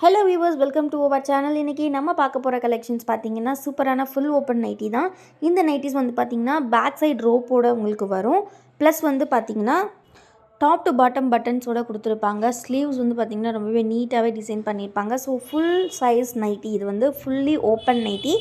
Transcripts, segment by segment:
Hello viewers, welcome to our channel. இன்றைக்கி நம்ம பார்க்க போகிற கலெக்ஷன்ஸ் பார்த்தீங்கன்னா சூப்பரான ஃபுல் ஓப்பன் நைட்டி தான். இந்த நைட்டிஸ் வந்து பார்த்திங்கன்னா பேக் சைடு ரோப்போடு உங்களுக்கு வரும். ப்ளஸ் வந்து பார்த்திங்கன்னா டாப் டு பாட்டம் பட்டன்ஸோடு கொடுத்துருப்பாங்க. ஸ்லீவ்ஸ் வந்து பார்த்திங்கன்னா ரொம்பவே நீட்டாகவே டிசைன் பண்ணியிருப்பாங்க. ஸோ ஃபுல் சைஸ் நைட்டி, இது வந்து ஃபுல்லி ஓப்பன் நைட்டி.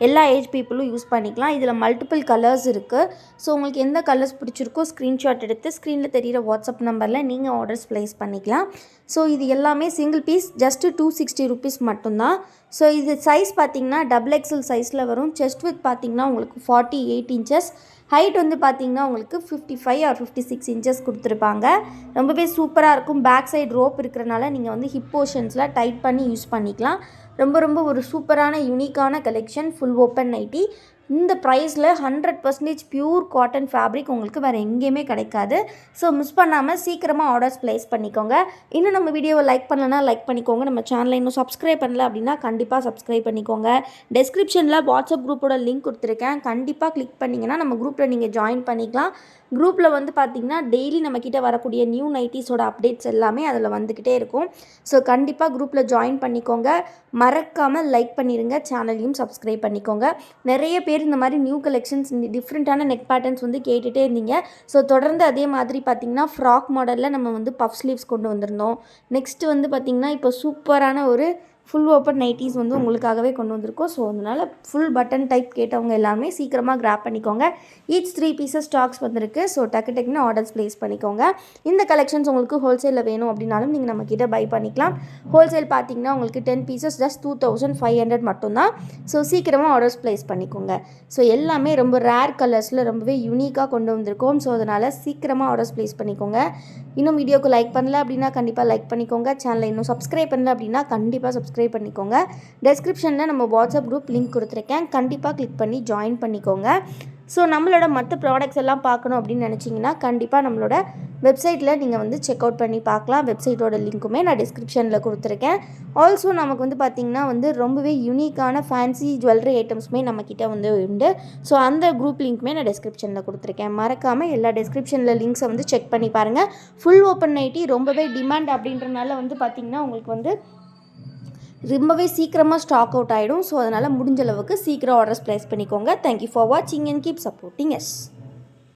எல்லா ஏஜ் பீப்புளும் யூஸ் பண்ணிக்கலாம். இதில் மல்டிபிள் கலர்ஸ் இருக்குது. ஸோ உங்களுக்கு எந்த கலர்ஸ் பிடிச்சிருக்கோ ஸ்க்ரீன்ஷாட் எடுத்து ஸ்க்ரீனில் தெரிகிற வாட்ஸ்அப் நம்பரில் நீங்கள் ஆர்டர்ஸ் ப்ளேஸ் பண்ணிக்கலாம். ஸோ இது எல்லாமே சிங்கிள் பீஸ் ஜஸ்ட்டு 260 ருபீஸ் மட்டும்தான். ஸோ இது சைஸ் பார்த்திங்கன்னா XXL சைஸில் வரும். செஸ்ட் வித் பார்த்திங்கன்னா உங்களுக்கு 48 இன்ச்சஸ், ஹைட் வந்து பார்த்திங்கன்னா உங்களுக்கு 55 ஆர் 56 இன்ச்சஸ் கொடுத்துருப்பாங்க. ரொம்பவே சூப்பராக இருக்கும். பேக் சைடு ரோப் இருக்கிறனால நீங்கள் வந்து ஹிப் போர்ஷன்ஸில் டைட் பண்ணி யூஸ் பண்ணிக்கலாம். ரொம்ப ஒரு சூப்பரான யூனிக்கான கலெக்ஷன் ஃபுல் ஓப்பன் நைட்டி. இந்த ப்ரைஸில் 100% பியூர் காட்டன் ஃபேப்ரிக் உங்களுக்கு வேறு எங்கேயுமே கிடைக்காது. ஸோ மிஸ் பண்ணாமல் சீக்கிரமாக ஆர்டர்ஸ் ப்ளேஸ் பண்ணிக்கோங்க. இன்னும் நம்ம வீடியோவை லைக் பண்ணலன்னா லைக் பண்ணிக்கோங்க. நம்ம சேனலை இன்னும் சப்ஸ்கிரைப் பண்ணல அப்படின்னா கண்டிப்பாக சப்ஸ்கிரைப் பண்ணிக்கோங்க. டெஸ்கிரிப்ஷனில் வாட்ஸ்அப் குரூப்போட லிங்க் கொடுத்துருக்கேன். கண்டிப்பாக கிளிக் பண்ணிங்கன்னா நம்ம குரூப்பில் நீங்கள் ஜாயின் பண்ணிக்கலாம். குரூப்பில் வந்து பார்த்திங்கன்னா டெய்லி நம்மக்கிட்ட வரக்கூடிய நியூ நைட்டிஸோட அப்டேட்ஸ் எல்லாமே அதில் வந்துக்கிட்டே இருக்கும். ஸோ கண்டிப்பாக குரூப்பில் ஜாயின் பண்ணிக்கோங்க. மறக்காமல் லைக் பண்ணிடுங்க. சேனலையும் சப்ஸ்கிரைப் பண்ணிக்கோங்க. நிறைய பேர் இந்த மாதிரி நியூ கலெக்ஷன்ஸ் டிஃப்ரெண்ட்டான நெக் பேட்டர்ன்ஸ் வந்து கேட்டுகிட்டே இருந்தீங்க. ஸோ தொடர்ந்து அதே மாதிரி பார்த்திங்கன்னா ஃப்ராக் மாடலில் நம்ம வந்து பஃப் ஸ்லீவ்ஸ் கொண்டு வந்திருந்தோம். நெக்ஸ்ட்டு வந்து பார்த்திங்கன்னா இப்போ சூப்பரான ஒரு ஃபுல் ஓப்பன் நைட்டிஸ் வந்து உங்களுக்காகவே கொண்டு வந்திருக்கோம். ஸோ அதனால் ஃபுல் பட்டன் டைப் கேட்டவங்க எல்லாமே சீக்கிரமாக கிராப் பண்ணிக்கோங்க. ஈச் 3 பீசஸ் ஸ்டாக்ஸ் வந்திருக்கு. ஸோ டக்குன்னு ஆர்டர்ஸ் ப்ளேஸ் பண்ணிக்கோங்க. இந்த கலெக்ஷன்ஸ் உங்களுக்கு ஹோல்சேலில் வேணும் அப்படின்னாலும் நீங்கள் நம்மக்கிட்ட பை பண்ணிக்கலாம். ஹோல்சேல் பார்த்திங்கன்னா உங்களுக்கு 10 பீசஸ் ஜஸ்ட் 2500 மட்டும்தான். ஸோ சீக்கிரமாக ஆர்டர்ஸ் ப்ளேஸ் பண்ணிக்கோங்க. ஸோ எல்லாமே ரொம்ப ரேர் கலர்ஸில் ரொம்பவே யூனிக்காக கொண்டு வந்திருக்கோம். ஸோ அதனால் சீக்கிரமாக ஆர்டர்ஸ் ப்ளேஸ் பண்ணிக்கோங்க. இன்னும் வீடியோக்கு லைக் பண்ணல அப்படின்னா கண்டிப்பாக லைக் பண்ணிக்கோங்க. சேனலை இன்னும் சப்ஸ்கிரைப் பண்ணல அப்படின்னா கண்டிப்பாக சப்ஸ்கிரைப் பண்ணிக்கோங்க. டெஸ்கிரிப்ஷனில் நம்ம வாட்ஸ்அப் குரூப் லிங்க் கொடுத்துருக்கேன். கண்டிப்பாக கிளிக் பண்ணி ஜாயின் பண்ணிக்கோங்க. ஸோ நம்மளோட மற்ற ப்ராடக்ட்ஸ் எல்லாம் பார்க்கணும் அப்படின்னு நினச்சிங்கன்னா கண்டிப்பாக நம்மளோட வெப்சைட்டில் நீங்கள் வந்து செக் அவுட் பண்ணி பார்க்கலாம். வெப்சைட்டோட லிங்க்குமே நான் டிஸ்கிரிப்ஷனில் கொடுத்துருக்கேன். ஆல்சோ நமக்கு வந்து பார்த்திங்கன்னா வந்து ரொம்பவே யூனிக்கான ஃபேன்சி ஜுவல்லரி ஐட்டம்ஸுமே நம்மக்கிட்ட வந்து உண்டு. ஸோ அந்த குரூப் லிங்க்குமே நான் டிஸ்கிரிப்ஷனில் கொடுத்துருக்கேன். மறக்காமல் எல்லா டிஸ்கிரிப்ஷனில் லிங்க்ஸை வந்து செக் பண்ணி பாருங்கள். ஃபுல் ஓப்பன் நைட்டி ரொம்பவே டிமாண்ட் அப்படின்றனால வந்து பார்த்திங்கன்னா உங்களுக்கு வந்து ரொம்பவே சீக்கிரமாக ஸ்டாக் அவுட் ஆகிடும். ஸோ அதனால் முடிஞ்ச அளவுக்கு சீக்கிரம் ஆர்டர்ஸ் ப்ளேஸ் பண்ணிக்கோங்க. தேங்க்யூ ஃபார் வாட்சிங் அண்ட் கீப் சப்போர்ட்டிங் எஸ்.